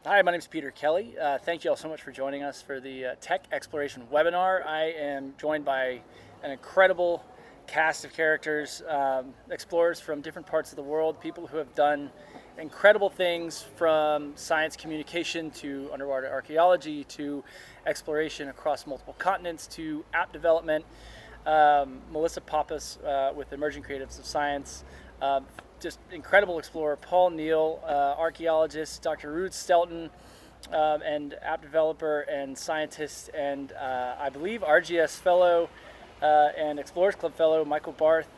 Hi, my name is Peter Kelly. Thank you all so much for joining us for the Tech Exploration webinar. I am joined by an incredible cast of characters, explorers from different parts of the world, people who have done incredible things from science communication to underwater archaeology to exploration across multiple continents to app development. Melissa Pappas with Emerging Creatives of Science. Just incredible explorer, Paul Niel, archaeologist, Dr. Ruud Stelten, and app developer and scientist, and I believe RGS fellow and Explorers Club fellow, Michael Barth.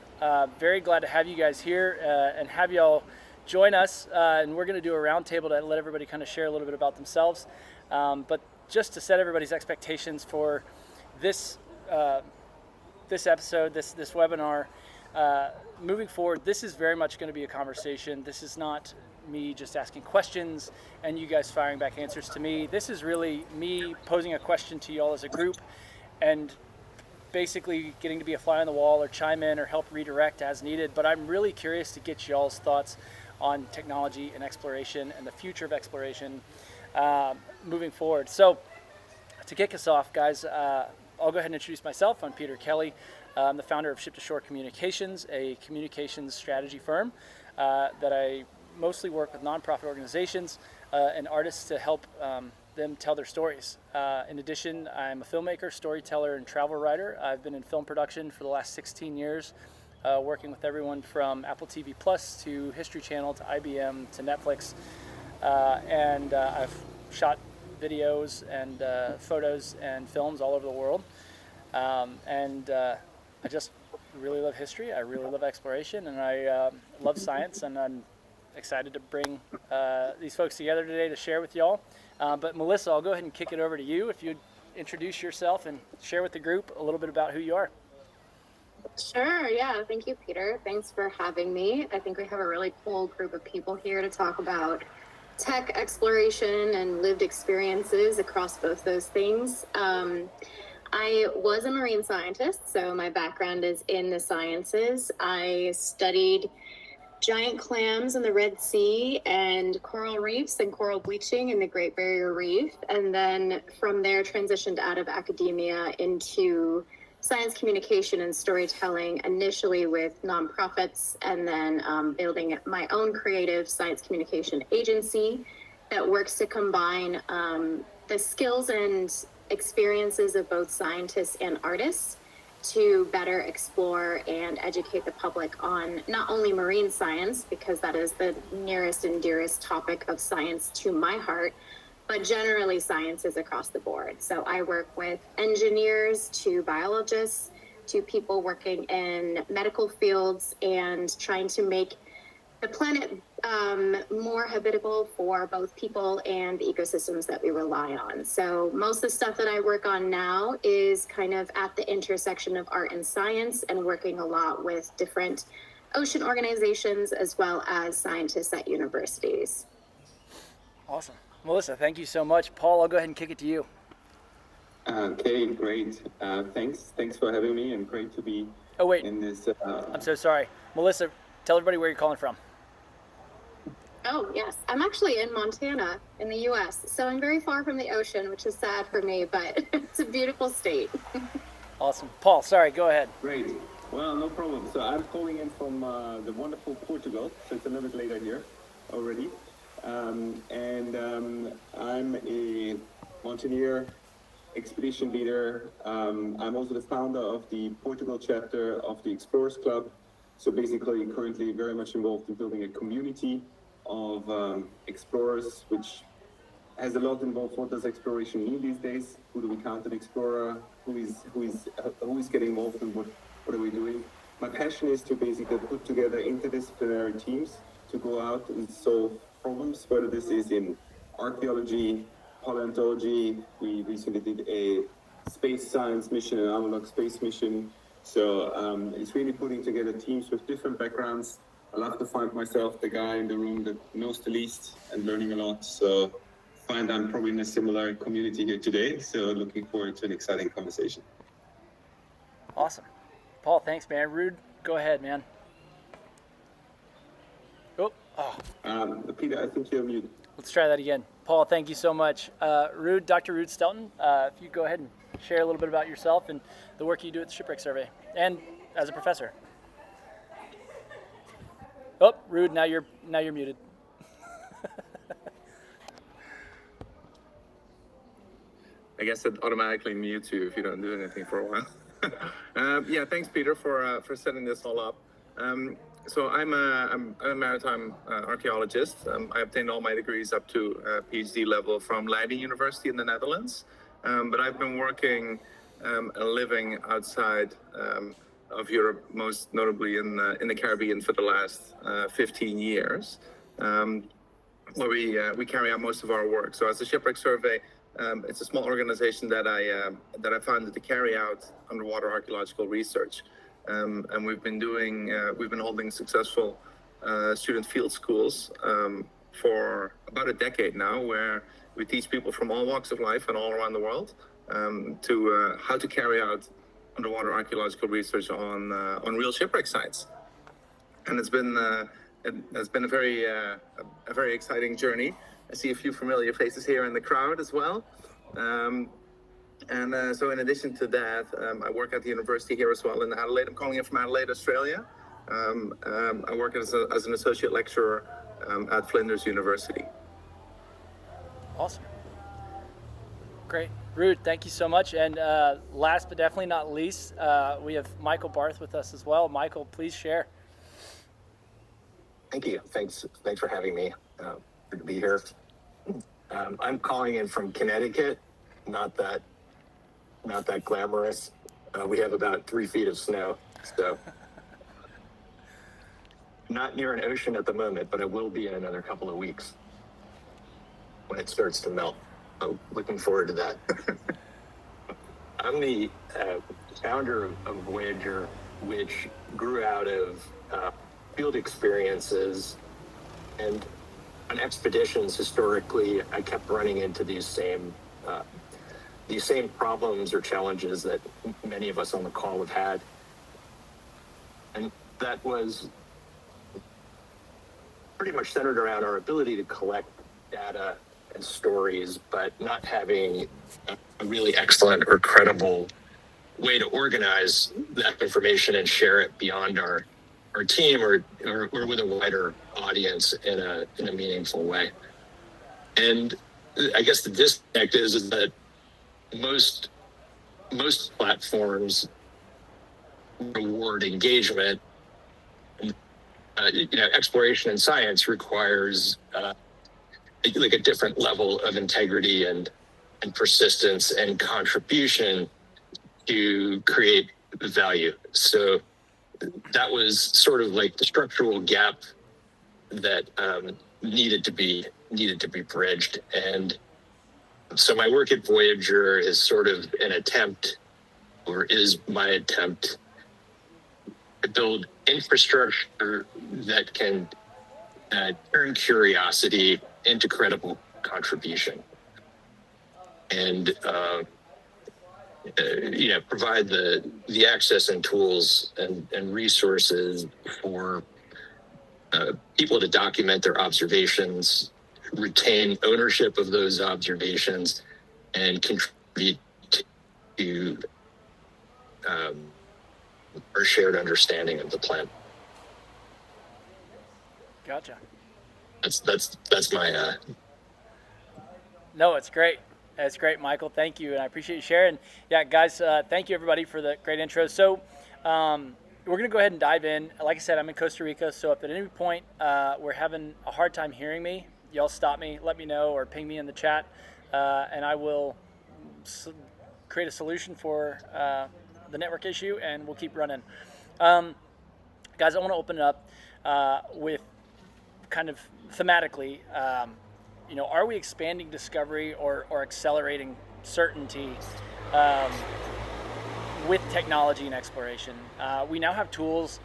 Very glad to have you guys here and have y'all join us. And we're going to do a roundtable to let everybody kind of share a little bit about themselves. But just to set everybody's expectations for this this episode, this webinar. Moving forward, this is very much going to be a conversation. This is not me just asking questions and you guys firing back answers to me. This is really me posing a question to you all as a group and basically getting to be a fly on the wall or chime in or help redirect as needed. But I'm really curious to get y'all's thoughts on technology and exploration and the future of exploration moving forward. So to kick us off, guys, I'll go ahead and introduce myself. I'm Peter Kelly. I'm the founder of Ship-to-Shore Communications, a communications strategy firm that I mostly work with nonprofit organizations and artists to help them tell their stories. In addition, I'm a filmmaker, storyteller, and travel writer. I've been in film production for the last 16 years, working with everyone from Apple TV Plus to History Channel to IBM to Netflix. And I've shot videos and photos and films all over the world. I just really love history, I really love exploration, and I love science, and I'm excited to bring these folks together today to share with y'all. But Melissa, I'll go ahead and kick it over to you if you'd introduce yourself and share with the group a little bit about who you are. Sure, yeah, thank you, Peter. Thanks for having me. I think we have a really cool group of people here to talk about tech exploration and lived experiences across both those things. I was a marine scientist, so my background is in the sciences. I studied giant clams in the Red Sea and coral reefs and coral bleaching in the Great Barrier Reef, and then from there transitioned out of academia into science communication and storytelling, initially with nonprofits, and then building my own creative science communication agency that works to combine the skills and experiences of both scientists and artists to better explore and educate the public on not only marine science, because that is the nearest and dearest topic of science to my heart, but generally sciences across the board. So I work with engineers to biologists to people working in medical fields and trying to make the planet more habitable for both people and the ecosystems that we rely on. So most of the stuff that I work on now is kind of at the intersection of art and science, and working a lot with different ocean organizations as well as scientists at universities. Awesome. Melissa, thank you so much. Paul, I'll go ahead and kick it to you. Okay, great. Thanks for having me, and great to be in this. I'm so sorry. Melissa, tell everybody where you're calling from. Oh, yes. I'm actually in Montana in the U.S., so I'm very far from the ocean, which is sad for me, but it's a beautiful state. Awesome. Paul, sorry, go ahead. Great. Well, no problem. So I'm calling in from the wonderful Portugal, so it's a little bit later here already. I'm a mountaineer, expedition leader. I'm also the founder of the Portugal chapter of the Explorers Club. So basically, currently very much involved in building a community of explorers, which has a lot involved. What does exploration mean these days? Who do we count an explorer? Who is getting involved, and what are we doing? My passion is to basically put together interdisciplinary teams to go out and solve problems, whether this is in archaeology, paleontology. We recently did a space science mission, an analog space mission. So it's really putting together teams with different backgrounds. I love to find myself the guy in the room that knows the least and learning a lot. So find I'm probably in a similar community here today. So looking forward to an exciting conversation. Awesome. Paul, thanks, man. Ruud, go ahead, man. Oh. Peter, I think you're muted. Let's try that again. Paul, thank you so much. Dr. Ruud Stelten, if you go ahead and share a little bit about yourself and the work you do at the Shipwreck Survey and as a professor. Oh, Ruud, now you're muted. I guess it automatically mutes you if you don't do anything for a while. Yeah, thanks, Peter, for setting this all up. So I'm a maritime archaeologist. I obtained all my degrees up to PhD level from Leiden University in the Netherlands. But I've been working and living outside of Europe, most notably in the Caribbean for the last 15 years, where we carry out most of our work. So as a Shipwreck Survey, it's a small organization that I founded to carry out underwater archaeological research. And we've been holding successful student field schools for about a decade now, where we teach people from all walks of life and all around the world to how to carry out underwater archaeological research on real shipwreck sites. And it's been a very exciting journey. I see a few familiar faces here in the crowd as well. So in addition to that, I work at the university here as well in Adelaide. I'm calling in from Adelaide, Australia. I work as an associate lecturer at Flinders University. Awesome. Great. Ruud, thank you so much. And last but definitely not least, we have Michael Barth with us as well. Michael, please share. Thank you. Thanks for having me. Good to be here. I'm calling in from Connecticut. Not that glamorous. We have about 3 feet of snow, so not near an ocean at the moment, but it will be in another couple of weeks when it starts to melt. I'm looking forward to that. I'm the founder of Voiijer, which grew out of field experiences, and on expeditions historically, I kept running into these same problems or challenges that many of us on the call have had. And that was pretty much centered around our ability to collect data and stories, but not having a really excellent or credible way to organize that information and share it beyond our team or with a wider audience in a meaningful way. And I guess the disconnect is that most platforms reward engagement. Exploration in science requires like a different level of integrity and persistence and contribution to create value. So that was sort of like the structural gap that needed to be bridged. And so my work at Voiijer is sort of an attempt, or is my attempt, to build infrastructure that can turn curiosity into credible contribution, and provide the access and tools and resources for people to document their observations, retain ownership of those observations, and contribute to our shared understanding of the planet. Gotcha. That's my. No, it's great. It's great, Michael. Thank you, and I appreciate you sharing. Yeah, guys, thank you everybody for the great intro. So we're going to go ahead and dive in. Like I said, I'm in Costa Rica, so if at any point we're having a hard time hearing me, y'all stop me, let me know, or ping me in the chat, and I will create a solution for the network issue, and we'll keep running. Guys, I want to open it up with kind of thematically, are we expanding discovery or accelerating certainty with technology and exploration? We now have tools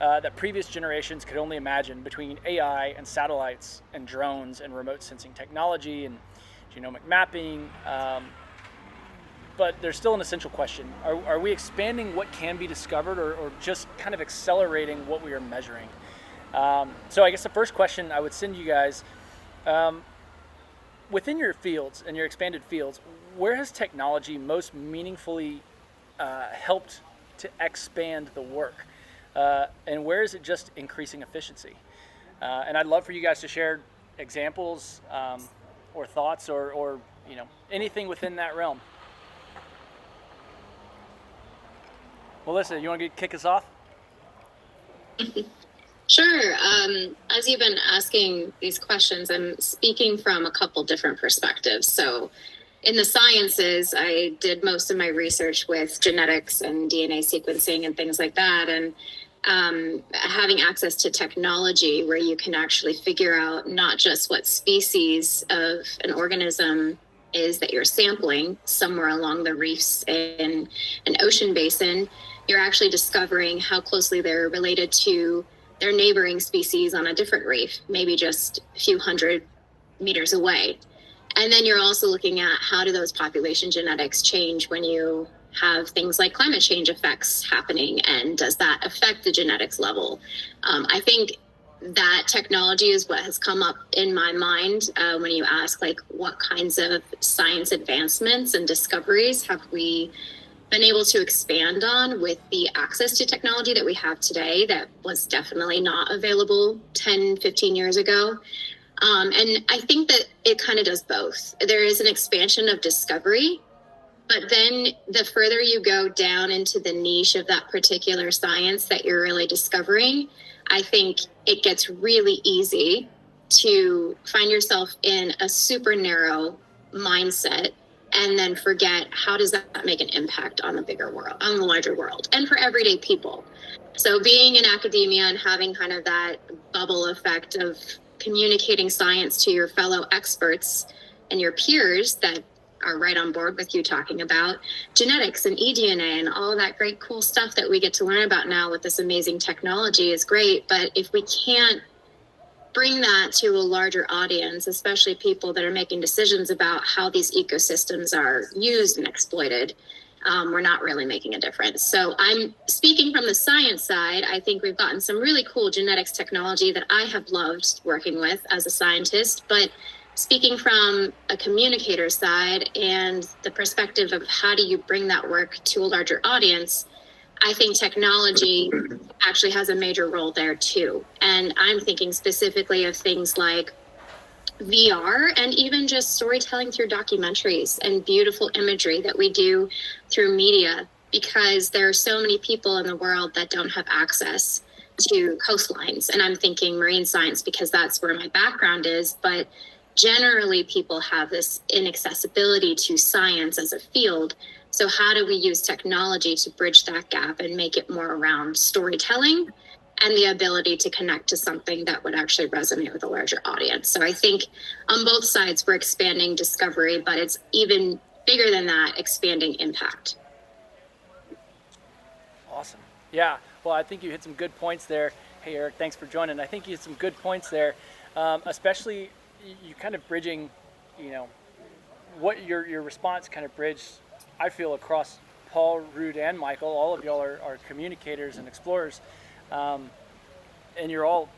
that previous generations could only imagine, between AI and satellites and drones and remote sensing technology and genomic mapping. But there's still an essential question. Are we expanding what can be discovered or just kind of accelerating what we are measuring? So I guess the first question I would send you guys, within your fields and your expanded fields, where has technology most meaningfully helped to expand the work? And where is it just increasing efficiency? And I'd love for you guys to share examples or thoughts or anything within that realm. Melissa, you want to kick us off? Sure. As you've been asking these questions, I'm speaking from a couple different perspectives. So in the sciences, I did most of my research with genetics and DNA sequencing and things like that. And having access to technology where you can actually figure out not just what species of an organism is that you're sampling somewhere along the reefs in an ocean basin, you're actually discovering how closely they're related to their neighboring species on a different reef, maybe just a few hundred meters away. And then you're also looking at how do those population genetics change when you have things like climate change effects happening, and does that affect the genetics level? I think that technology is what has come up in my mind when you ask, like, what kinds of science advancements and discoveries have we been able to expand on with the access to technology that we have today that was definitely not available 10, 15 years ago. And I think that it kind of does both. There is an expansion of discovery, but then the further you go down into the niche of that particular science that you're really discovering, I think it gets really easy to find yourself in a super narrow mindset and then forget, how does that make an impact on the bigger world, on the larger world, and for everyday people. So being in academia and having kind of that bubble effect of communicating science to your fellow experts and your peers that are right on board with you talking about genetics and eDNA and all of that great cool stuff that we get to learn about now with this amazing technology is great. But if we can't bring that to a larger audience, especially people that are making decisions about how these ecosystems are used and exploited, we're not really making a difference. So I'm speaking from the science side. I think we've gotten some really cool genetics technology that I have loved working with as a scientist, but speaking from a communicator side and the perspective of how do you bring that work to a larger audience, I think technology actually has a major role there too. And I'm thinking specifically of things like VR and even just storytelling through documentaries and beautiful imagery that we do through media, because there are so many people in the world that don't have access to coastlines. And I'm thinking marine science because that's where my background is, but generally people have this inaccessibility to science as a field. So how do we use technology to bridge that gap and make it more around storytelling and the ability to connect to something that would actually resonate with a larger audience? So I think on both sides, we're expanding discovery, but it's even bigger than that, expanding impact. Awesome. Yeah. Well, I think you hit some good points there. Hey, Eric, thanks for joining. I think you hit some good points there, especially you kind of bridging, what your response kind of bridged, I feel, across Paul, Ruud, and Michael. All of y'all are communicators and explorers, and you're all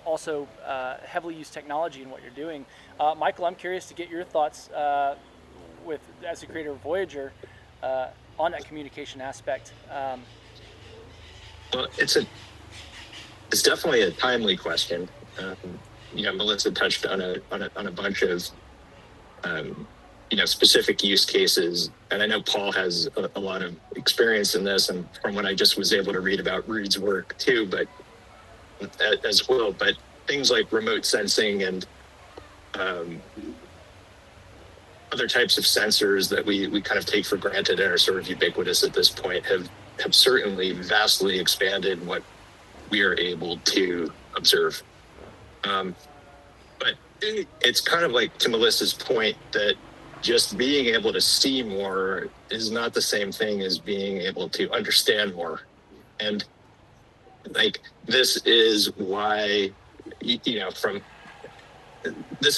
also heavily use technology in what you're doing. Michael, I'm curious to get your thoughts as the creator of Voiijer on that communication aspect. Well, it's definitely a timely question. Melissa touched on a bunch of specific use cases, and I know Paul has a lot of experience in this, and from what I just was able to read about Ruud's work too, but as well. But things like remote sensing and other types of sensors that we kind of take for granted and are sort of ubiquitous at this point have certainly vastly expanded what we are able to observe. But it's kind of like, to Melissa's point, that just being able to see more is not the same thing as being able to understand more. And this is why, this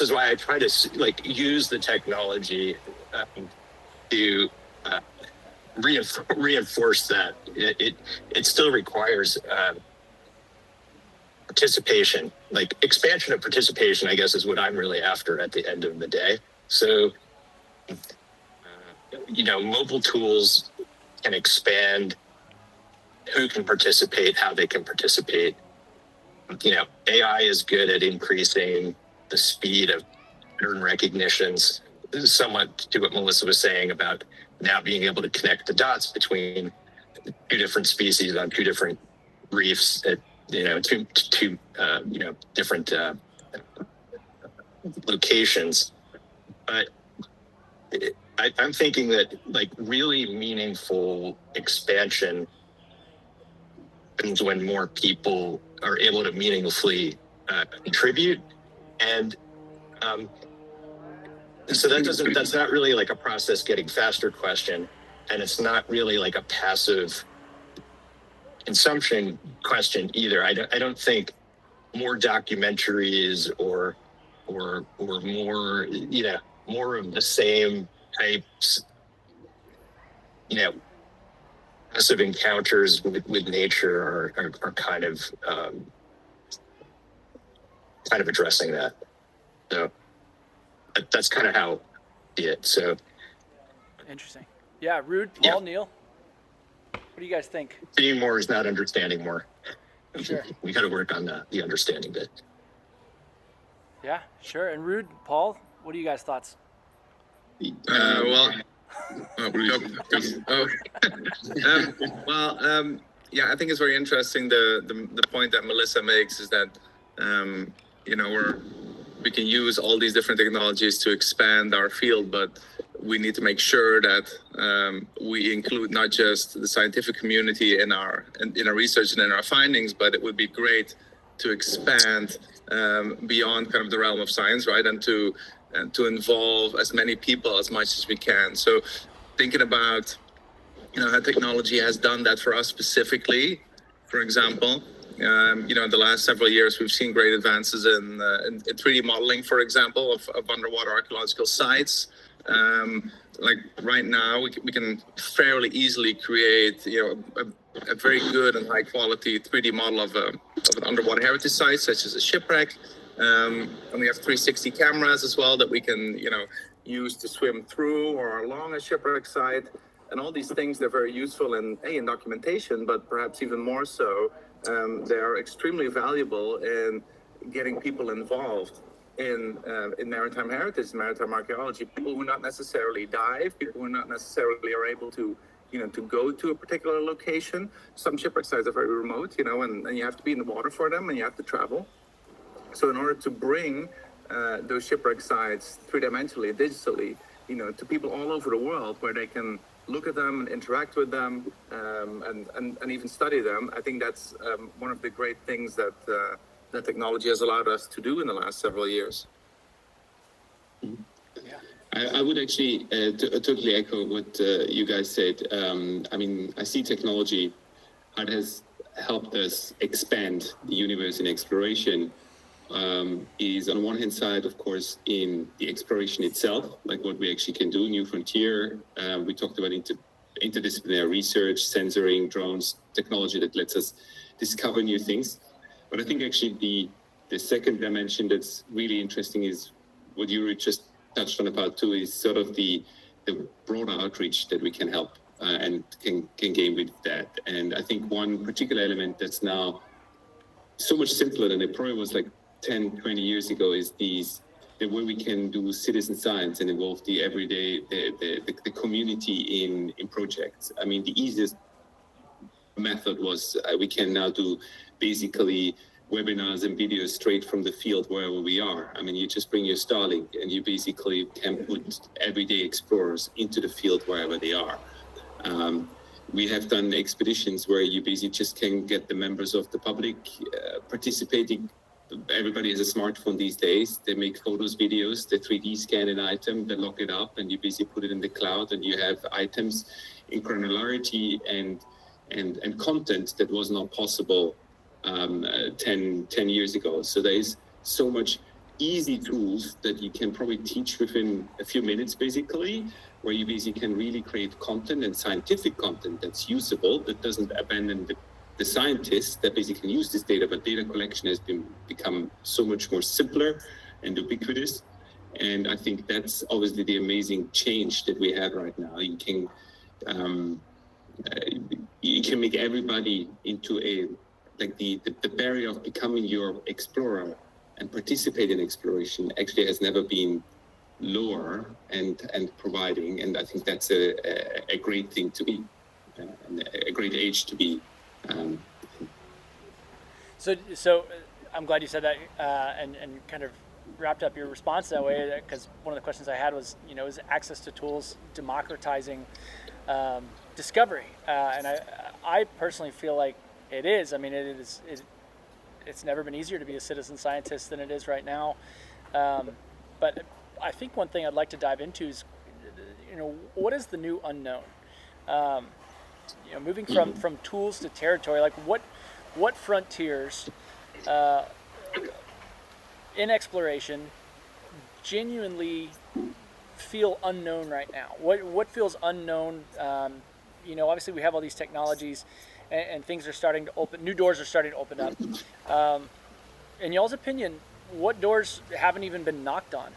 is why I try to use the technology to reinforce that it still requires participation, like expansion of participation, I guess, is what I'm really after at the end of the day. So, mobile tools can expand who can participate, how they can participate. AI is good at increasing the speed of pattern recognitions, somewhat to what Melissa was saying about now being able to connect the dots between two different species on two different reefs at, two different locations. But I'm thinking that like really meaningful expansion happens when more people are able to meaningfully contribute. And so that's not really like a process getting faster question. And it's not really like a passive consumption question either. I don't think more documentaries or more, more of the same types, passive encounters with nature are kind of addressing that. So that's kind of how I see it. So Interesting. Yeah, Ruud, Paul, Niel. What do you guys think? seeing more is not understanding more. Sure. We got to work on the understanding bit. Yeah, sure. And Ruud, Paul, what are you guys' thoughts? Yeah, I think it's very interesting. The point that Melissa makes is that we can use all these different technologies to expand our field, but we need to make sure that we include not just the scientific community in our research and in our findings, but it would be great to expand beyond kind of the realm of science, right? And to involve as many people as much as we can. So thinking about how technology has done that for us specifically, for example, in the last several years, we've seen great advances in 3D modeling, for example, of underwater archaeological sites. Like right now, we can fairly easily create, a very good and high quality 3D model of an underwater heritage site, such as a shipwreck. And we have 360 cameras as well that we can, use to swim through or along a shipwreck site. And all these things, they're very useful in documentation, but perhaps even more so, they are extremely valuable in getting people involved in maritime heritage, maritime archaeology. People who not necessarily dive, people who not necessarily are able to, to go to a particular location. Some shipwreck sites are very remote, and you have to be in the water for them, and you have to travel. So in order to bring those shipwreck sites three-dimensionally, digitally, to people all over the world where they can look at them and interact with them and even study them, I think that's one of the great things that that technology has allowed us to do in the last several years. I would actually totally echo what you guys said. I see technology, how it has helped us expand the universe in exploration, is on one hand side, of course, in the exploration itself, like what we actually can do, new frontier. We talked about interdisciplinary research, sensoring, drones, technology that lets us discover new things. But I think actually the second dimension that's really interesting is what you just touched on about too, is sort of the broader outreach that we can help and can gain with that. And I think one particular element that's now so much simpler than it probably was like 10, 20 years ago is the way we can do citizen science and involve the everyday, the community in projects. I mean, the easiest method was we can now do basically webinars and videos straight from the field wherever we are. I mean, you just bring your Starlink and you basically can put everyday explorers into the field wherever they are. We have done expeditions where you basically just can get the members of the public participating. Everybody has a smartphone these days. They make photos, videos, they 3D scan an item, they lock it up, and you basically put it in the cloud, and you have items in granularity and content that was not possible 10 years ago. So there is so much easy tools that you can probably teach within a few minutes, basically, where you basically can really create content and scientific content that's usable, that doesn't abandon the scientists that basically use this data, but data collection has become so much more simpler and ubiquitous. And I think that's obviously the amazing change that we have right now. You can make everybody into the barrier of becoming your explorer and participate in exploration actually has never been lower and providing. And I think that's a great thing to be, a great age to be. So I'm glad you said that and kind of wrapped up your response that way, because one of the questions I had was, is access to tools democratizing discovery? And I personally feel like it is. I mean, it's never been easier to be a citizen scientist than it is right now. But I think one thing I'd like to dive into is, what is the new unknown? Moving from tools to territory, like what frontiers in exploration genuinely feel unknown right now? What feels unknown? Obviously we have all these technologies and things are starting to open, new doors are starting to open up. In y'all's opinion, what doors haven't even been knocked on?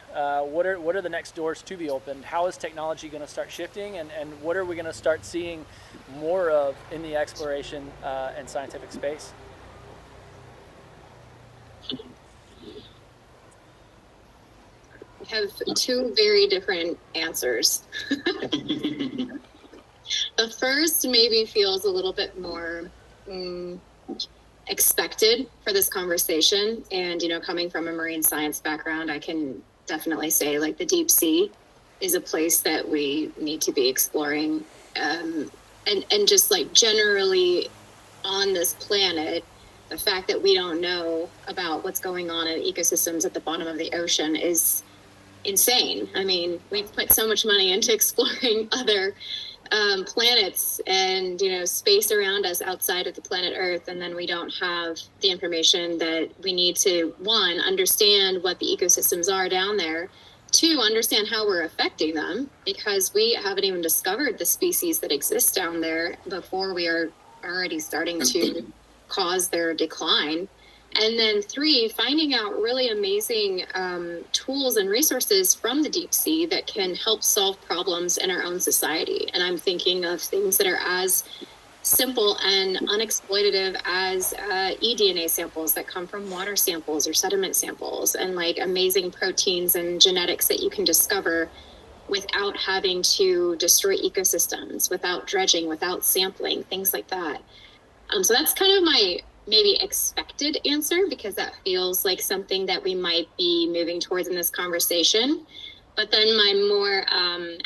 What are the next doors to be opened? How is technology going to start shifting, and what are we going to start seeing more of in the exploration and scientific space? I have two very different answers. The first maybe feels a little bit more expected for this conversation. And, coming from a marine science background, I can definitely say like the deep sea is a place that we need to be exploring. And just like generally on this planet, the fact that we don't know about what's going on in ecosystems at the bottom of the ocean is insane. I mean, we've put so much money into exploring other planets and space around us outside of the planet Earth, and then we don't have the information that we need to, one, understand what the ecosystems are down there, two, understand how we're affecting them, because we haven't even discovered the species that exist down there before we are already starting to cause their decline. And then three, finding out really amazing tools and resources from the deep sea that can help solve problems in our own society. And I'm thinking of things that are as simple and unexploitative as eDNA samples that come from water samples or sediment samples, and like amazing proteins and genetics that you can discover without having to destroy ecosystems, without dredging, without sampling, things like that. So that's kind of my maybe expected answer, because that feels like something that we might be moving towards in this conversation. But then my more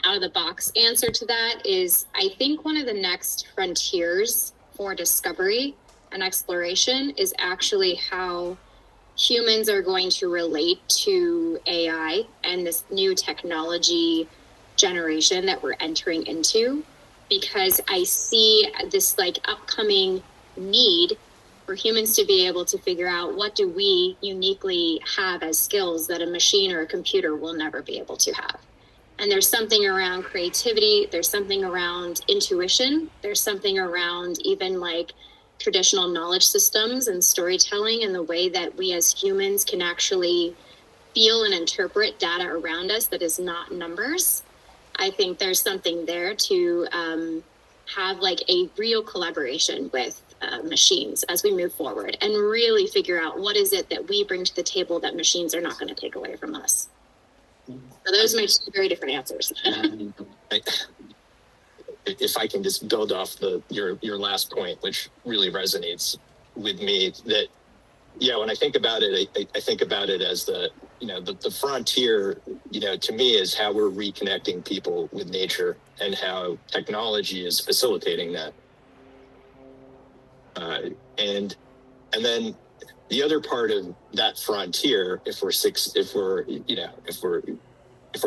out of the box answer to that is, I think one of the next frontiers for discovery and exploration is actually how humans are going to relate to AI and this new technology generation that we're entering into, because I see this like upcoming need for humans to be able to figure out what do we uniquely have as skills that a machine or a computer will never be able to have. And there's something around creativity, there's something around intuition, there's something around even like traditional knowledge systems and storytelling, and the way that we as humans can actually feel and interpret data around us that is not numbers. I think there's something there to have like a real collaboration with machines as we move forward, and really figure out what is it that we bring to the table that machines are not going to take away from us. So those are my two very different answers. If I can just build off your last point, which really resonates with me, that when I think about it, I think about it as the frontier, to me, is how we're reconnecting people with nature and how technology is facilitating that. And then the other part of that frontier, if we're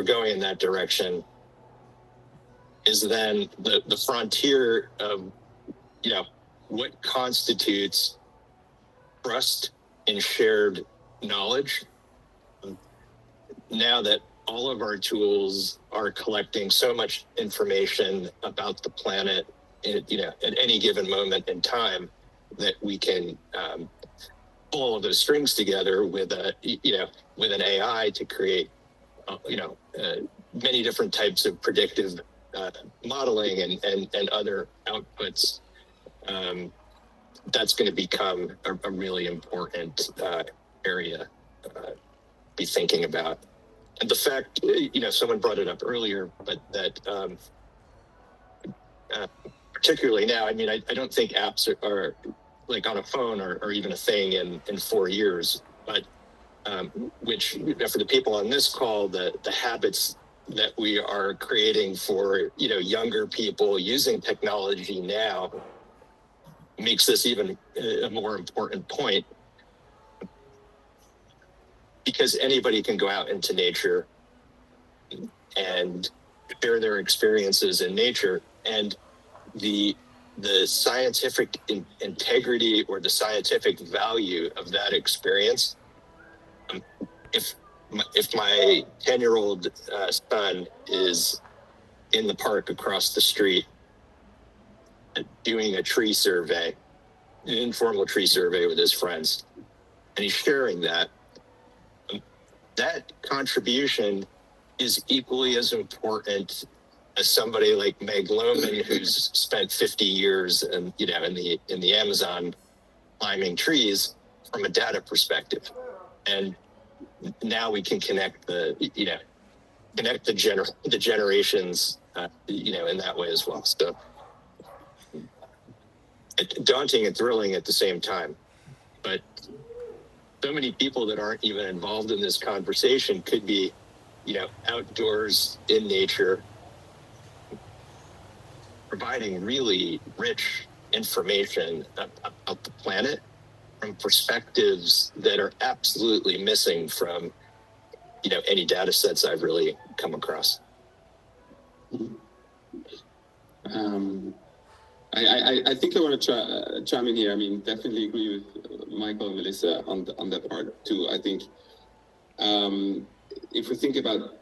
going in that direction, is then the frontier of what constitutes trust and shared knowledge. Now that all of our tools are collecting so much information about the planet, at any given moment in time, that we can pull all those strings together with with an AI to create, many different types of predictive modeling and other outputs. That's going to become a really important area to be thinking about. And the fact, someone brought it up earlier, but that particularly now, I mean, I don't think apps are like on a phone or even a thing in 4 years, but which for the people on this call, the habits that we are creating for, younger people using technology now makes this even a more important point, because anybody can go out into nature and share their experiences in nature, and the scientific integrity or the scientific value of that experience. If my 10-year-old son is in the park across the street doing a tree survey, an informal tree survey with his friends, and he's sharing that contribution is equally as important as somebody like Meg Lohman, who's spent 50 years in the Amazon climbing trees from a data perspective. And now we can connect the generations, in that way as well. So daunting and thrilling at the same time, but so many people that aren't even involved in this conversation could be, outdoors in nature, providing really rich information about the planet from perspectives that are absolutely missing from, any data sets I've really come across. I think I want to chime in here. I mean, definitely agree with Michael and Melissa on that part too. I think if we think about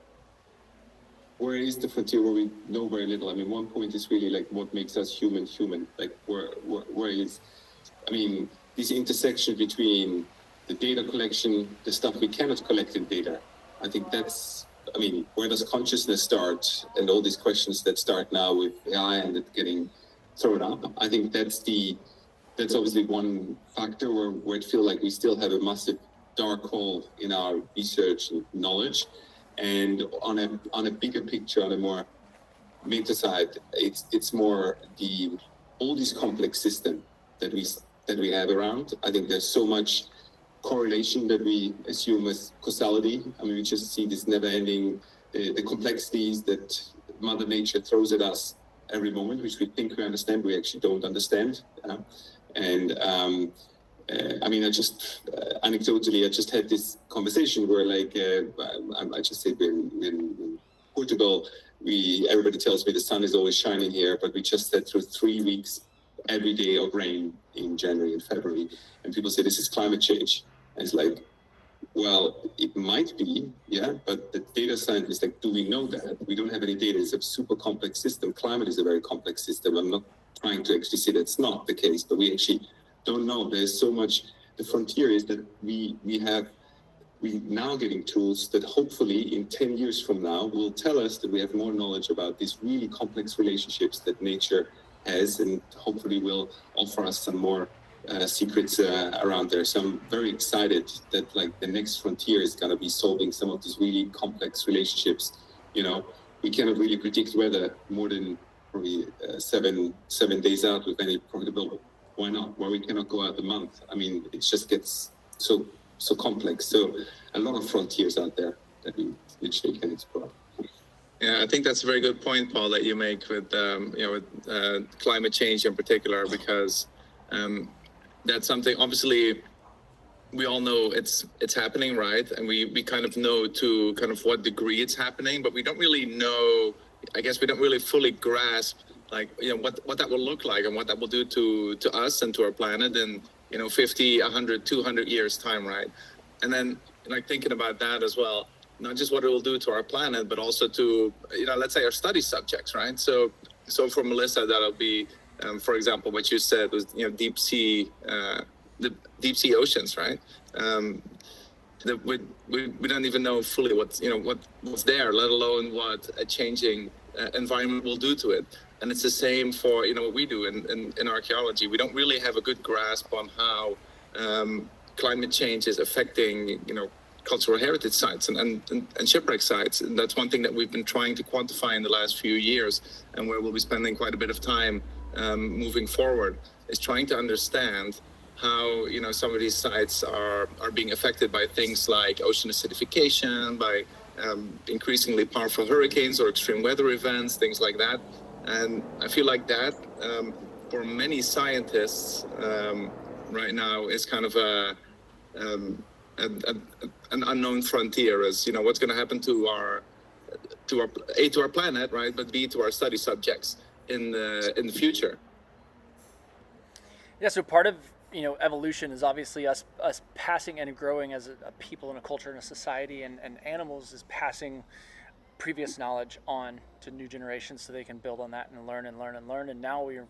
where is the frontier where we know very little, I mean, one point is really like what makes us human, like where is, I mean, this intersection between the data collection, the stuff we cannot collect in data. I think that's, I mean, where does consciousness start, and all these questions that start now with AI and it getting thrown up. I think that's obviously one factor where it feels like we still have a massive dark hole in our research and knowledge. And on a bigger picture, on a more meta side, it's more all this complex system that we have around. I think there's so much correlation that we assume as causality. I mean, we just see this never-ending the complexities that Mother Nature throws at us every moment, which we think we understand, we actually don't understand. And I mean, anecdotally, I just had this conversation where, like, I just said in Portugal, everybody tells me the sun is always shining here, but we just sat through 3 weeks every day of rain in January and February, and people say this is climate change. And it's like, well, it might be, yeah, but the data scientists, like, do we know that? We don't have any data. It's a super complex system. Climate is a very complex system. I'm not trying to actually say that's not the case, but we actually don't know. There's so much. The frontier is that we now getting tools that hopefully in 10 years from now will tell us that we have more knowledge about these really complex relationships that nature has, and hopefully will offer us some more secrets around there. So I'm very excited that, like, the next frontier is going to be solving some of these really complex relationships. We cannot really predict weather more than probably 7 days out with any probability. Why not? Why we cannot go out a month? I mean, it just gets so complex. So a lot of frontiers out there that we literally can explore. Yeah, I think that's a very good point, Paul, that you make with climate change in particular, because that's something, obviously, we all know it's happening, right? And we kind of know to kind of what degree it's happening, but we don't really know, I guess we don't really fully grasp, like, what that will look like and what that will do to us and to our planet in, 50, 100, 200 years time, right? And then, like, thinking about that as well, not just what it will do to our planet, but also to, let's say our study subjects, right? So for Melissa, that'll be For example, what you said was, deep sea, the deep sea oceans, right? That we don't even know fully what's there, let alone what a changing environment will do to it. And it's the same for what we do in archaeology. We don't really have a good grasp on how climate change is affecting cultural heritage sites and shipwreck sites. And that's one thing that we've been trying to quantify in the last few years, and where we'll be spending quite a bit of time moving forward, is trying to understand how some of these sites are being affected by things like ocean acidification, by increasingly powerful hurricanes or extreme weather events, things like that. And I feel like that for many scientists right now is kind of an unknown frontier, as what's going to happen to our planet, right, but B, to our study subjects in the future. Yeah, so part of evolution is obviously us passing and growing as a people and a culture and a society, and animals is passing previous knowledge on to new generations so they can build on that and learn. And now we've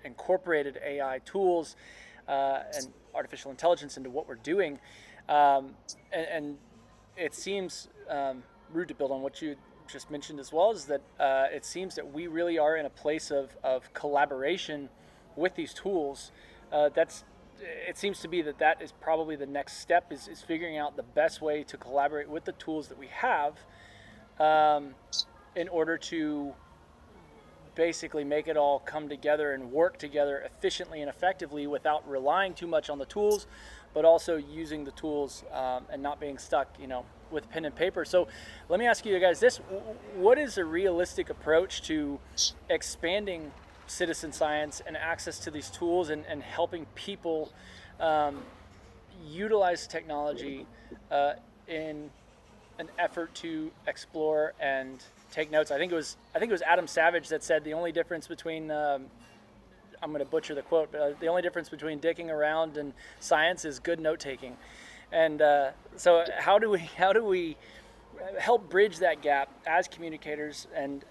incorporated AI tools and artificial intelligence into what we're doing. And it seems, Ruud, to build on what you just mentioned as well, is that it seems that we really are in a place of collaboration with these tools. It seems to be that is probably the next step, is figuring out the best way to collaborate with the tools that we have in order to basically make it all come together and work together efficiently and effectively without relying too much on the tools, but also using the tools and not being stuck, with pen and paper. So let me ask you guys this: what is a realistic approach to expanding citizen science and access to these tools and helping people utilize technology in an effort to explore and take notes? I think it was Adam Savage that said the only difference between I'm going to butcher the quote, but the only difference between dicking around and science is good note taking. And so how do we help bridge that gap as communicators and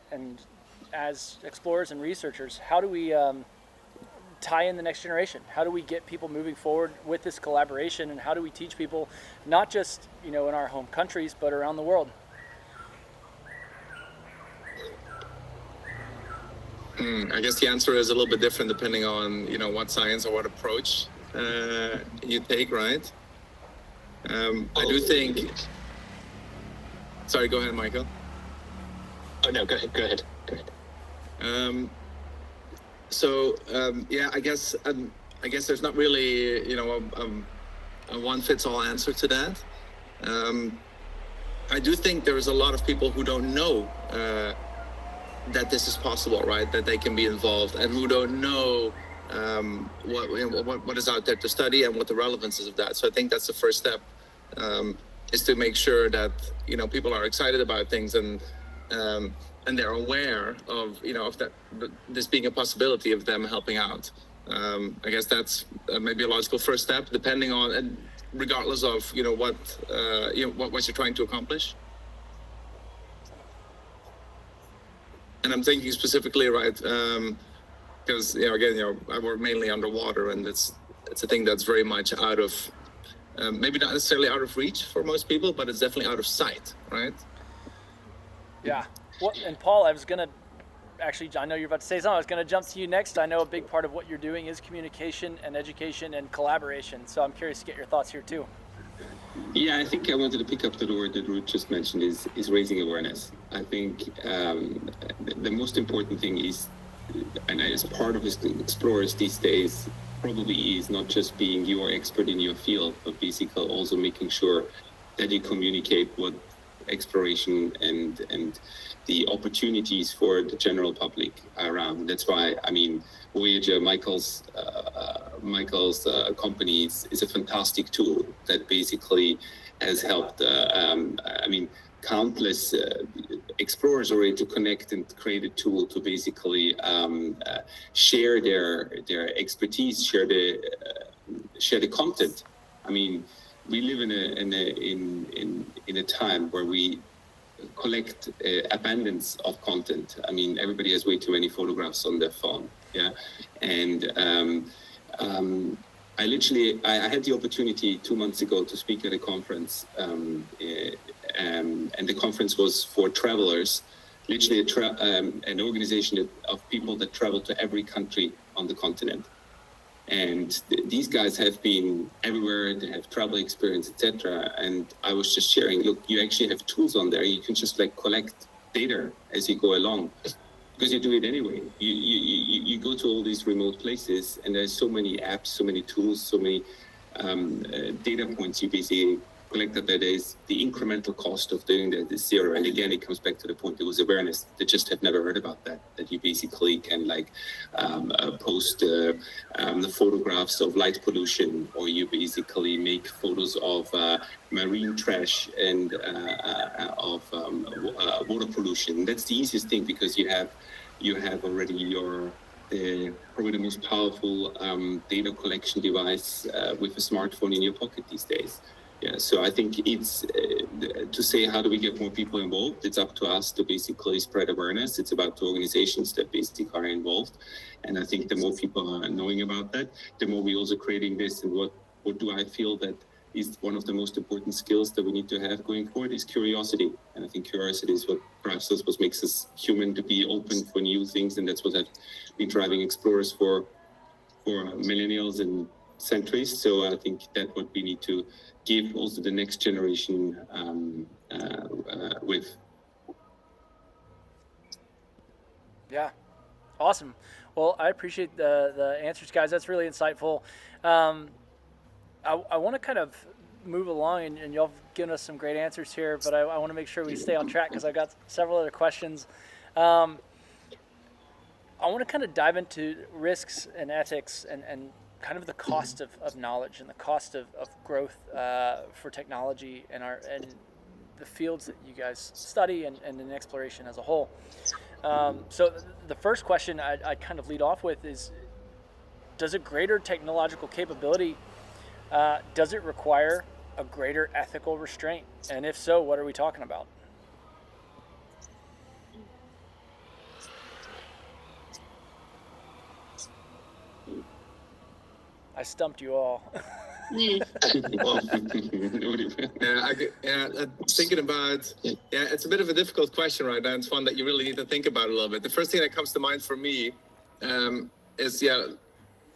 as explorers and researchers? How do we tie in the next generation? How do we get people moving forward with this collaboration, and how do we teach people not just in our home countries but around the world? I guess the answer is a little bit different depending on what science or what approach you take, right? I do think. Sorry, go ahead, Michael. Oh no, go ahead. I guess there's not really a one fits all answer to that. I do think there's a lot of people who don't know that this is possible, right? That they can be involved, and who don't know what is out there to study and what the relevance is of that. So I think that's the first step, is to make sure that people are excited about things and they're aware of this being a possibility of them helping out. I guess that's maybe a logical first step, depending on and regardless of what you're trying to accomplish. And I'm thinking specifically, right, because again, I work mainly underwater, and it's a thing that's very much out of maybe not necessarily out of reach for most people, but it's definitely out of sight, right? Yeah. Well, and Paul, I was going to actually, I know you're about to say something. I was going to jump to you next. I know a big part of what you're doing is communication and education and collaboration. So I'm curious to get your thoughts here too. Yeah, I think I wanted to pick up the word that Ruud just mentioned is raising awareness. I think the most important thing is, and as part of explorers these days, probably is not just being your expert in your field, but basically also making sure that you communicate what exploration and the opportunities for the general public around. That's why, Voiijer, Michael's company is a fantastic tool that basically has helped, countless explorers already to connect and create a tool to basically share their expertise, share the content. We live in a time where we collect abundance of content. Everybody has way too many photographs on their phone, yeah, And I had the opportunity 2 months ago to speak at a conference, and the conference was for travelers, literally an organization of people that travel to every country on the continent. And these guys have been everywhere, they have travel experience, etc. And I was just sharing, look, you actually have tools on there. You can just like collect data as you go along, because you do it anyway. You go to all these remote places, and there's so many apps, so many tools, so many data points you basically collect. That is the incremental cost of doing that is zero. And again, it comes back to the point, it was awareness. They just have never heard about that you basically can like post the photographs of light pollution, or you basically make photos of marine trash and of water pollution. That's the easiest thing, because you have already probably the most powerful data collection device with a smartphone in your pocket these days. Yeah, so I think it's to say, how do we get more people involved? It's up to us to basically spread awareness. It's about the organizations that basically are involved. And I think the more people are knowing about that, the more we also creating this. And what do I feel that is one of the most important skills that we need to have going forward is curiosity. And I think curiosity is what perhaps that's what makes us human, to be open for new things. And that's what I've been driving explorers for millennials and centuries. So I think that's what we need to give also the next generation with. Yeah, awesome. Well, I appreciate the answers, guys. That's really insightful. I want to kind of move along, and y'all have given us some great answers here, but I want to make sure we stay on track, because I've got several other questions. I want to kind of dive into risks and ethics and kind of the cost of knowledge and the cost of growth for technology and the fields that you guys study and in exploration as a whole. So the first question I kind of lead off with is, does a greater technological capability, does it require a greater ethical restraint? And if so, what are we talking about? I stumped you all. Thinking about, it's a bit of a difficult question right now. It's one that you really need to think about a little bit. The first thing that comes to mind for me is,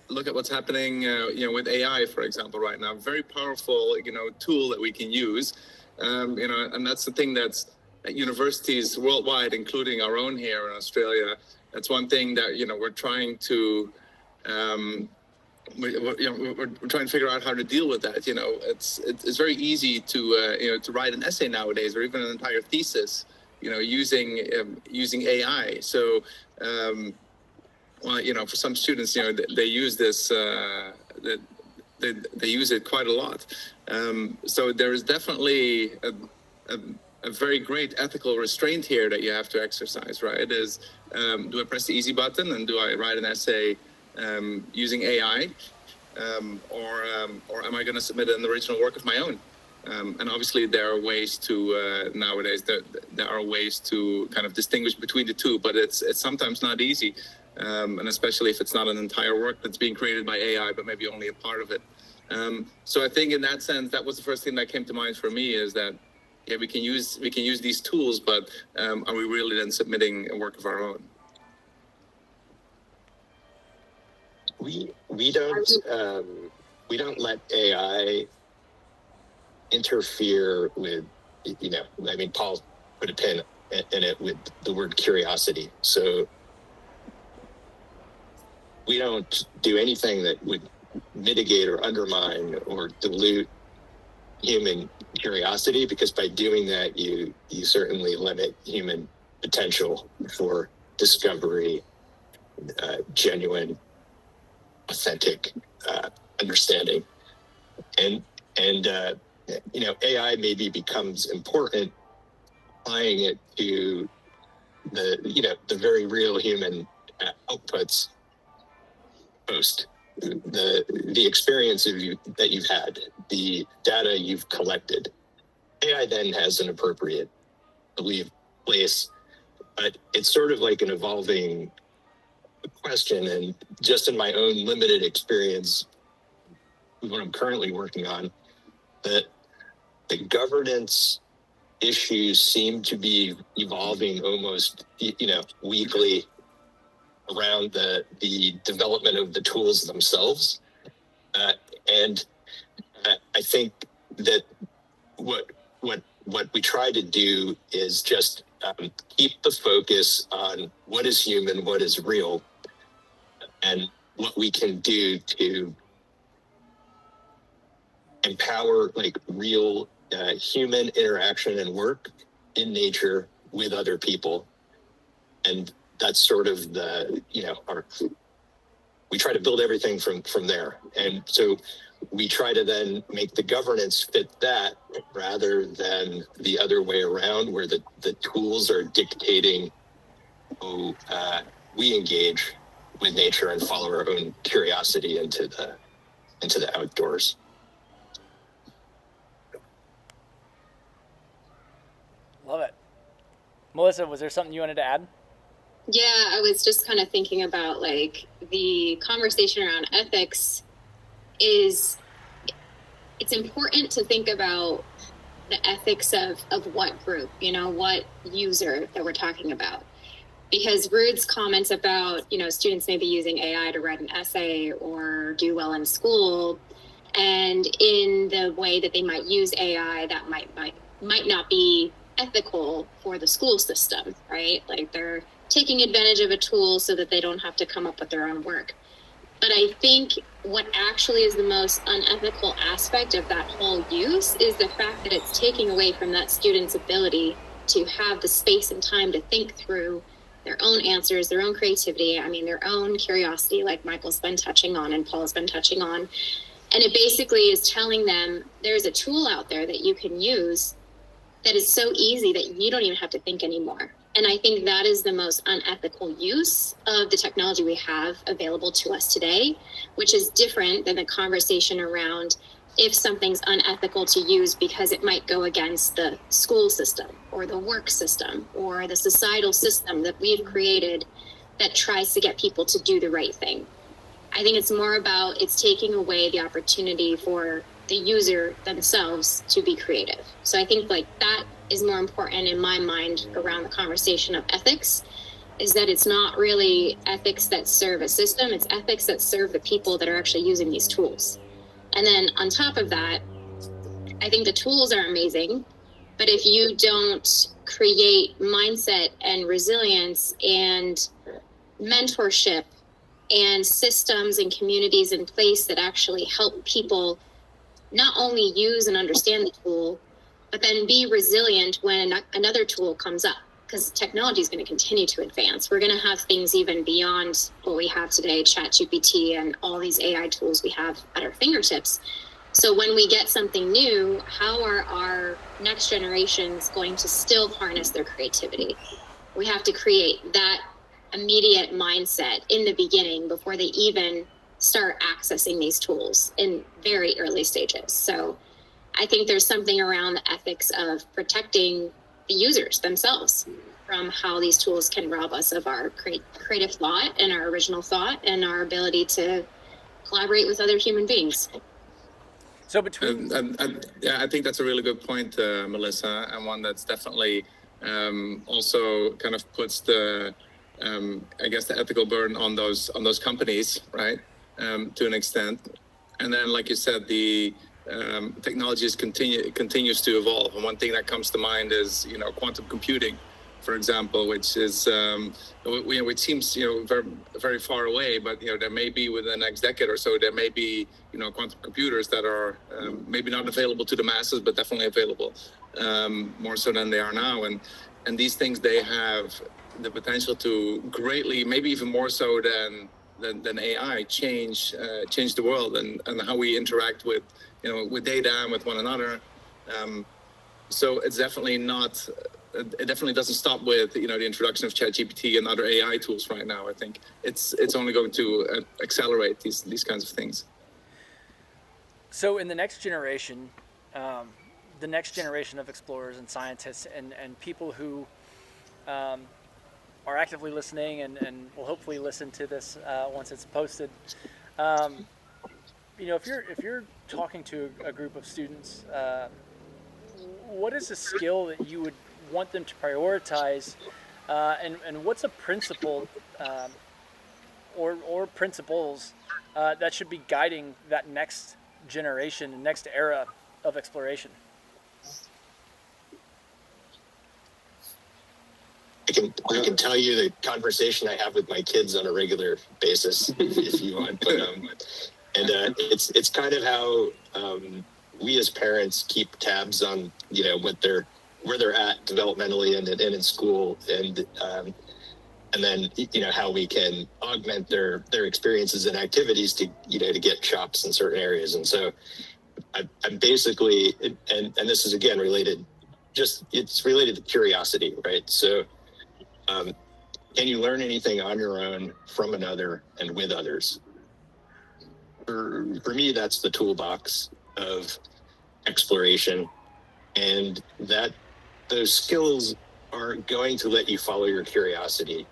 look at what's happening, with AI, for example, right now. Very powerful, tool that we can use, and that's the thing that's at universities worldwide, including our own here in Australia. That's one thing that, we're trying to, we're trying to figure out how to deal with that. It's very easy to write an essay nowadays, or even an entire thesis, using AI. So, for some students, they use this, they use it quite a lot. So there is definitely a very great ethical restraint here that you have to exercise, right? Do I press the easy button and do I write an essay using AI, or am I going to submit an original work of my own? And obviously there are ways to nowadays there are ways to kind of distinguish between the two, but it's sometimes not easy, and especially if it's not an entire work that's being created by AI, but maybe only a part of it. So I think in that sense, that was the first thing that came to mind for me, is that we can use these tools, but are we really then submitting a work of our own? We don't let AI interfere with, Paul put a pin in it with the word curiosity. So we don't do anything that would mitigate or undermine or dilute human curiosity, because by doing that, you certainly limit human potential for discovery, genuine, authentic understanding. And AI maybe becomes important applying it to the very real human outputs post the experience that you've had, the data you've collected. AI then has an appropriate, I believe, place, but it's sort of like an evolving question. And just in my own limited experience with what I'm currently working on, that the governance issues seem to be evolving almost, weekly around the development of the tools themselves. And I think that what we try to do is just keep the focus on what is human, what is real, and what we can do to empower like real human interaction and work in nature with other people. And that's sort of we try to build everything from there. And so we try to then make the governance fit that rather than the other way around, where the tools are dictating how we engage with nature and follow our own curiosity into the outdoors. Love it. Melissa, was there something you wanted to add? Yeah, I was just kind of thinking about like the conversation around ethics it's important to think about the ethics of what group, what user that we're talking about. Because Ruud's comments about, students maybe using AI to write an essay or do well in school, and in the way that they might use AI that might not be ethical for the school system, right? Like they're taking advantage of a tool so that they don't have to come up with their own work. But I think what actually is the most unethical aspect of that whole use is the fact that it's taking away from that student's ability to have the space and time to think through their own answers, their own creativity, their own curiosity, like Michael's been touching on and Paul's been touching on. And it basically is telling them there's a tool out there that you can use that is so easy that you don't even have to think anymore. And I think that is the most unethical use of the technology we have available to us today, which is different than the conversation around if something's unethical to use because it might go against the school system or the work system or the societal system that we've created that tries to get people to do the right thing. I think it's more about it's taking away the opportunity for the user themselves to be creative. So I think like that is more important in my mind around the conversation of ethics, is that it's not really ethics that serve a system, it's ethics that serve the people that are actually using these tools. And then on top of that, I think the tools are amazing, but if you don't create mindset and resilience and mentorship and systems and communities in place that actually help people not only use and understand the tool, but then be resilient when another tool comes up, because technology is going to continue to advance. We're going to have things even beyond what we have today, ChatGPT and all these AI tools we have at our fingertips. So when we get something new, how are our next generations going to still harness their creativity? We have to create that immediate mindset in the beginning before they even start accessing these tools in very early stages. So I think there's something around the ethics of protecting the users themselves from how these tools can rob us of our creative thought and our original thought and our ability to collaborate with other human beings. So between I think that's a really good point, Melissa, and one that's definitely also kind of puts the the ethical burden on those companies, right? To an extent. And then, like you said, the technology continues to evolve. And one thing that comes to mind is, quantum computing, for example, which is, which seems, very, very far away, but, there may be within the next decade or so, there may be, quantum computers that are maybe not available to the masses, but definitely available more so than they are now. And these things, they have the potential to greatly, maybe even more so than AI, change the world and how we interact with with data and with one another. So it's definitely not. It definitely doesn't stop with the introduction of ChatGPT and other AI tools right now. I think it's only going to accelerate these kinds of things. So in the next generation of explorers and scientists and people who are actively listening and will hopefully listen to this once it's posted. If you're talking to a group of students, what is a skill that you would want them to prioritize, and what's a principle or principles that should be guiding that next generation and next era of exploration? I can tell you the conversation I have with my kids on a regular basis, if you want. But it's kind of how we as parents keep tabs on where they're at developmentally and in school, and then how we can augment their experiences and activities to get chops in certain areas. And so I'm basically, and this is again related, it's related to curiosity, right? So can you learn anything on your own, from another, and with others? For me, that's the toolbox of exploration, and that those skills are going to let you follow your curiosity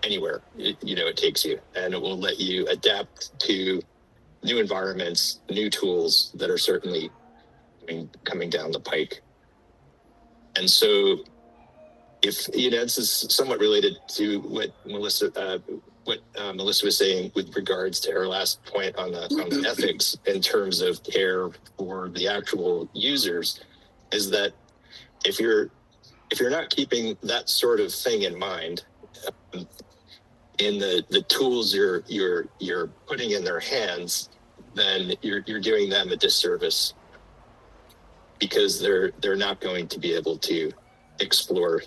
anywhere it takes you, and it will let you adapt to new environments, new tools that are certainly coming down the pike. And so, if this is somewhat related to what Melissa was saying with regards to her last point on the ethics in terms of care for the actual users, is that if you're not keeping that sort of thing in mind in the tools you're putting in their hands, then you're doing them a disservice, because they're not going to be able to explore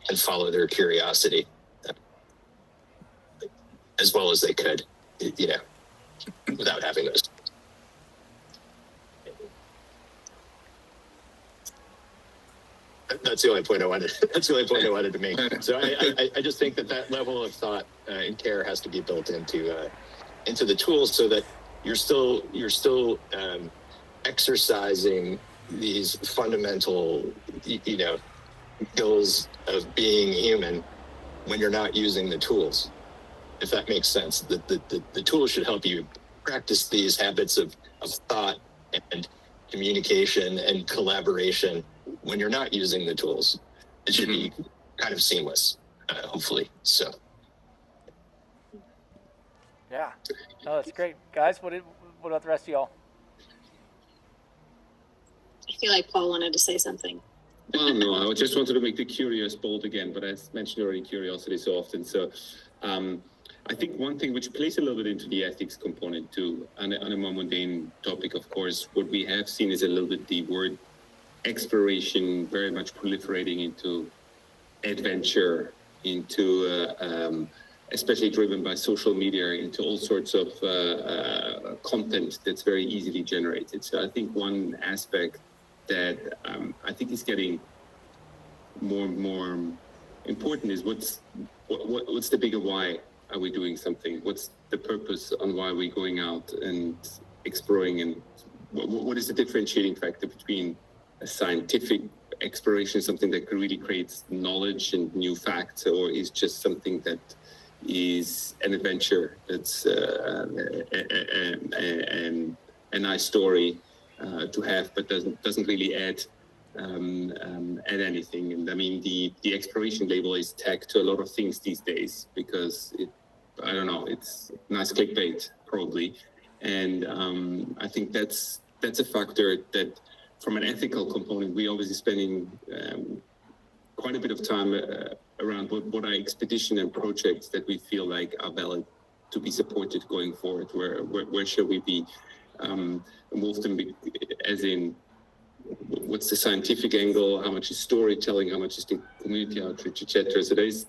and follow their curiosity as well as they could, without having those. That's the only point I wanted to make. So I just think that level of thought and care has to be built into the tools, so that you're still exercising these fundamental skills of being human when you're not using the tools, if that makes sense. The tools should help you practice these habits of thought and communication and collaboration when you're not using the tools. It should be kind of seamless, hopefully. So Yeah, no, that's great, guys. What about the rest of y'all? I feel like Paul wanted to say something. Well, no, I just wanted to make the curious bold again, but I mentioned already curiosity so often. So I think one thing which plays a little bit into the ethics component too, on a more mundane topic, of course, what we have seen is a little bit the word exploration very much proliferating into adventure, into especially driven by social media, into all sorts of content that's very easily generated. So I think one aspect that I think is getting more and more important is what's the bigger why are we doing something? What's the purpose on why we're going out and exploring, and what is the differentiating factor between a scientific exploration, something that really creates knowledge and new facts, or is just something that is an adventure that's a nice story to have, but doesn't really add anything. And I mean, the exploration label is tagged to a lot of things these days because it's nice clickbait probably, and I think that's a factor that, from an ethical component, we're obviously spending quite a bit of time around what are expedition and projects that we feel like are valid to be supported going forward. Where should we be involved in, as in what's the scientific angle, how much is storytelling, how much is the community outreach, etc. So it's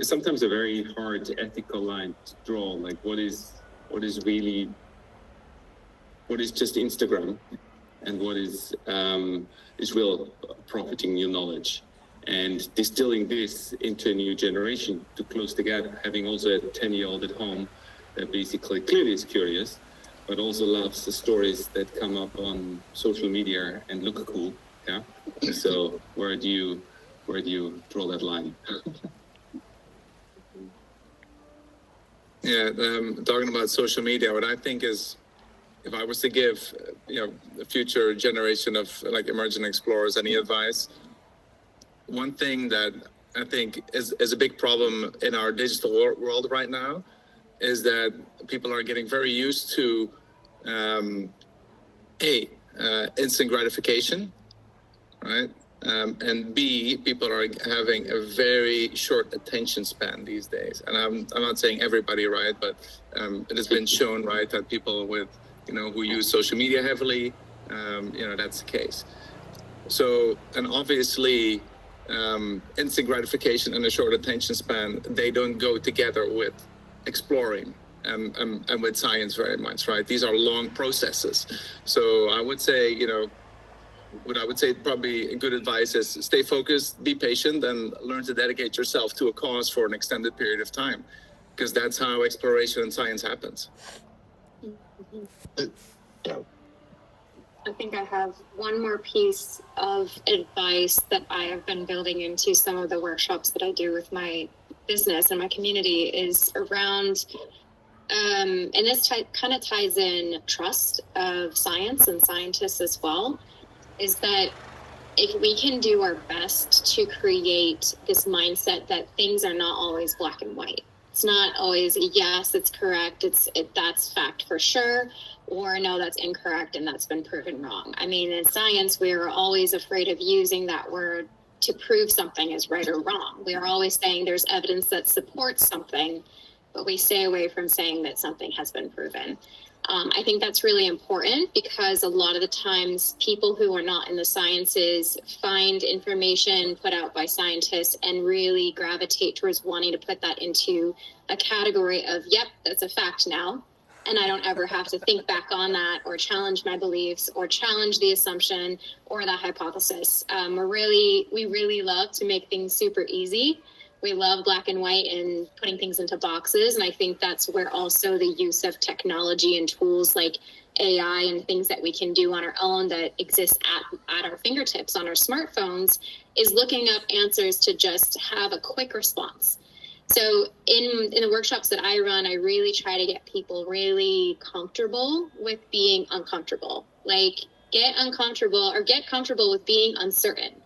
sometimes a very hard ethical line to draw. Like what is just Instagram, and what is real profiting new knowledge, and distilling this into a new generation to close the gap, having also a 10-year-old at home that basically clearly is curious, but also loves the stories that come up on social media and look cool. Yeah. So where do you draw that line? Yeah, talking about social media, what I think is, if I was to give, the future generation of like emerging explorers any advice, one thing that I think is a big problem in our digital world right now is that people are getting very used to instant gratification, right? And B, people are having a very short attention span these days. And I'm not saying everybody, right? But it has been shown, right, that people with, who use social media heavily, that's the case. So, and obviously, instant gratification and a short attention span, they don't go together with exploring and with science very much, right? These are long processes. So I would say, what I would say probably good advice is stay focused, be patient, and learn to dedicate yourself to a cause for an extended period of time, because that's how exploration and science happens. I think I have one more piece of advice that I have been building into some of the workshops that I do with my business and my community is around, and this kind of ties in trust of science and scientists as well, is that if we can do our best to create this mindset that things are not always black and white. It's not always, yes, it's correct, that's fact for sure, or no, that's incorrect and that's been proven wrong. I mean, in science, we are always afraid of using that word to prove something is right or wrong. We are always saying there's evidence that supports something, but we stay away from saying that something has been proven. I think that's really important because a lot of the times people who are not in the sciences find information put out by scientists and really gravitate towards wanting to put that into a category of, yep, that's a fact now. And I don't ever have to think back on that or challenge my beliefs or challenge the assumption or the hypothesis. We really love to make things super easy. We love black and white and putting things into boxes. And I think that's where also the use of technology and tools like AI and things that we can do on our own that exist at our fingertips on our smartphones is looking up answers to just have a quick response. So in the workshops that I run, I really try to get people really comfortable with being uncomfortable. Like get comfortable with being uncertain.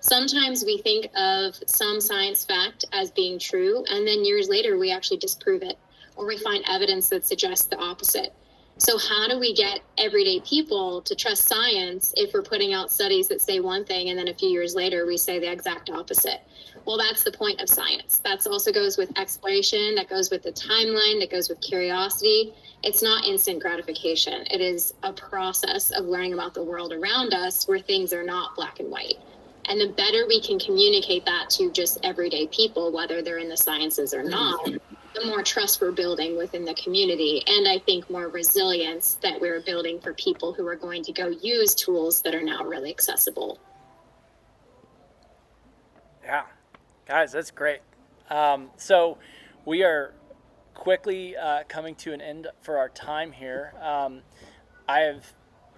Sometimes we think of some science fact as being true, and then years later we actually disprove it, or we find evidence that suggests the opposite. So how do we get everyday people to trust science if we're putting out studies that say one thing and then a few years later we say the exact opposite? Well, that's the point of science. That also goes with exploration, that goes with the timeline, that goes with curiosity. It's not instant gratification. It is a process of learning about the world around us where things are not black and white. And the better we can communicate that to just everyday people, whether they're in the sciences or not, the more trust we're building within the community. And I think more resilience that we're building for people who are going to go use tools that are now really accessible. Yeah, guys, that's great. So we are quickly coming to an end for our time here. I have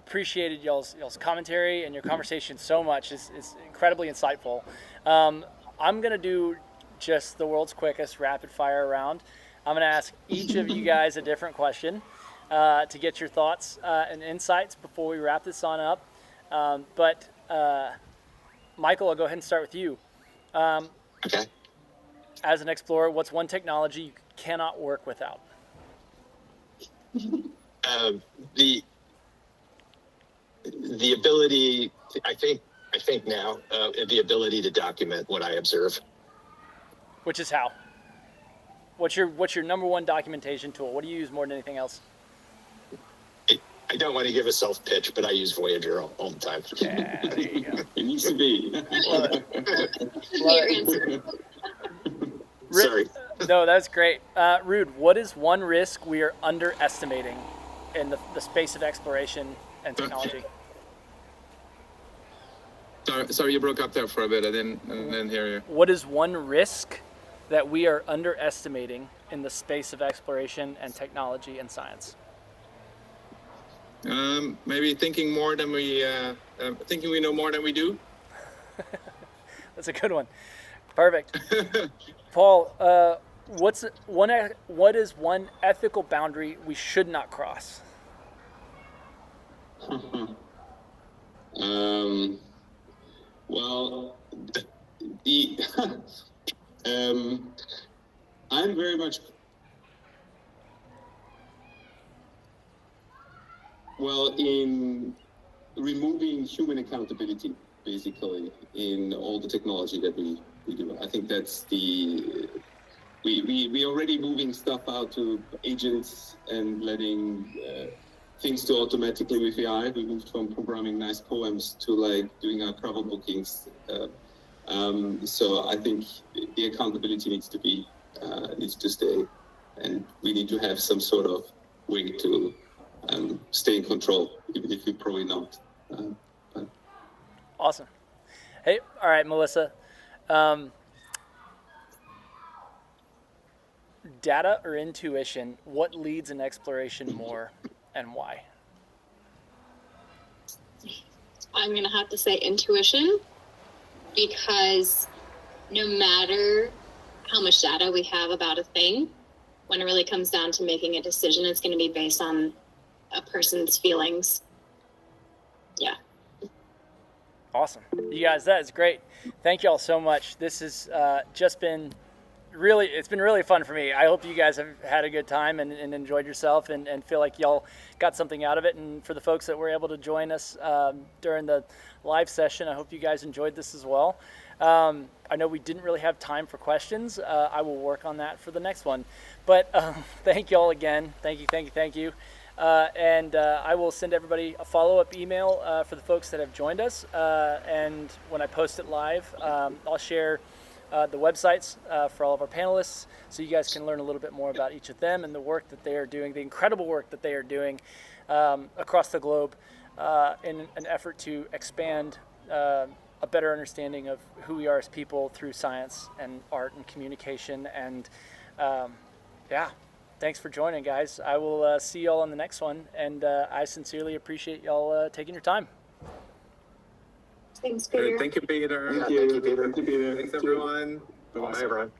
appreciated y'all's commentary and your conversation so much. It's incredibly insightful. I'm going to do just the world's quickest rapid fire round. I'm going to ask each of you guys a different question to get your thoughts and insights before we wrap this on up. But Michael, I'll go ahead and start with you. Okay. As an explorer, what's one technology you cannot work without? The ability, I think now, the ability to document what I observe. Which is how? What's your number one documentation tool? What do you use more than anything else? I don't want to give a self pitch, but I use Voiijer all the time. Yeah, there you go. It needs to be. Love it. Your answer. Sorry. No, that's great. Ruud, what is one risk we are underestimating in the space of exploration and technology? Sorry, you broke up there for a bit. I didn't hear you. What is one risk that we are underestimating in the space of exploration and technology and science? Maybe thinking more than thinking we know more than we do. That's a good one. Perfect. Paul, what is one ethical boundary we should not cross? Well, the I'm very much in removing human accountability, basically, in all the technology that we do. I think that's we already moving stuff out to agents and letting things do automatically with AI. We moved from programming nice poems to like doing our travel bookings. So I think the accountability needs to stay, and we need to have some sort of way to stay in control, even if we're probably not. Awesome. Hey, all right, Melissa. Data or intuition, what leads an exploration more and why? I'm going to have to say intuition, because no matter how much data we have about a thing, when it really comes down to making a decision, it's going to be based on a person's feelings. Yeah. Awesome. You guys, that is great. Thank you all so much. This has just been it's been really fun for me. I hope you guys have had a good time and enjoyed yourself and feel like y'all got something out of it. And for the folks that were able to join us during the live session, I hope you guys enjoyed this as well. I know we didn't really have time for questions. I will work on that for the next one. But thank you all again. Thank you. And I will send everybody a follow-up email for the folks that have joined us. And when I post it live, I'll share the websites for all of our panelists, so you guys can learn a little bit more about each of them and the work that they are doing, the incredible work that they are doing across the globe in an effort to expand a better understanding of who we are as people through science and art and communication. And thanks for joining, guys. I will see you all on the next one, and I sincerely appreciate y'all taking your time. Thanks, Peter. Thank you, Peter. Thank you, Peter. Thanks, everyone. Bye, Bye, everyone.